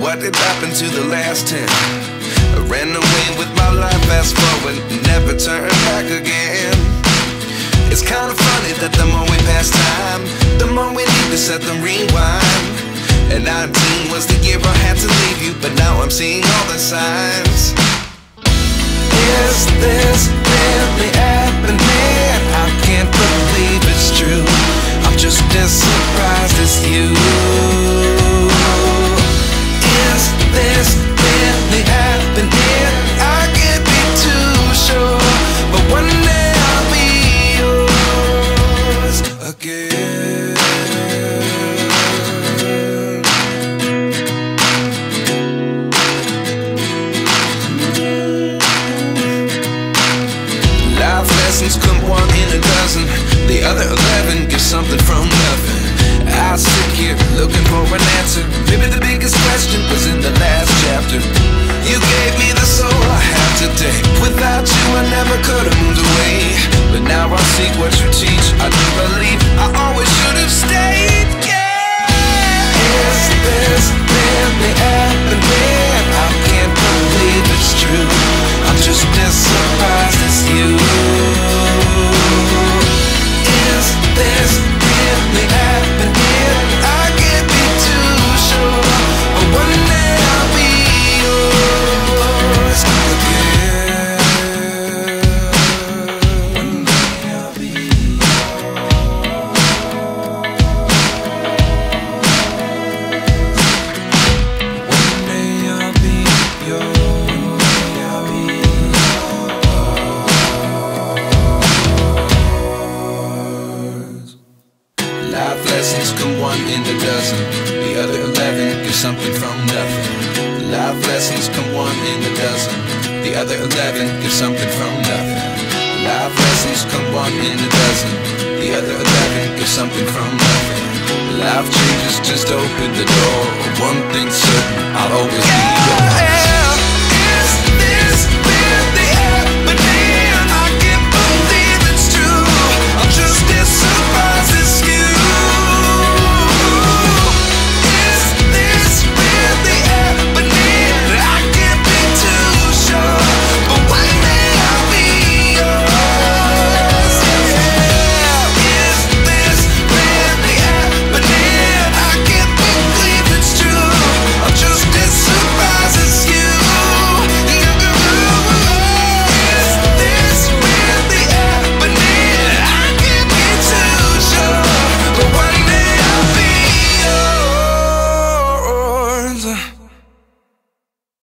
what did happen to the last 10? I ran away with my life, fast forward, never turn back again. It's kinda funny that the more we pass time, the more we need to set the rewind. And 19 was the year I had to leave you, but now I'm seeing all the signs. Is this really happening? I can't believe it's true. I'm just as surprised as you. Is this really happening? I can't be too sure, but one day I'll be yours again. Life lessons come one in a dozen. The other 11 get something from nothing. I sit here looking for an answer. Maybe the biggest question was in the last chapter. You gave me the soul I have today. Without you I never could have moved away. But now I see what you teach. I do believe I always should have stayed. Yeah. Is this really happening? I can't believe it's true. I'm just as surprised as you. Is this really happening? I can't be too sure, but one day I'll be yours again. One day I'll be One day I'll be yours. Life lessons come one in a dozen. The other 11 get something from nothing. Life lessons come one in a dozen. The other 11 get something from nothing. Life lessons come one in a dozen. The other 11 get something from nothing. Life changes just open the door. One thing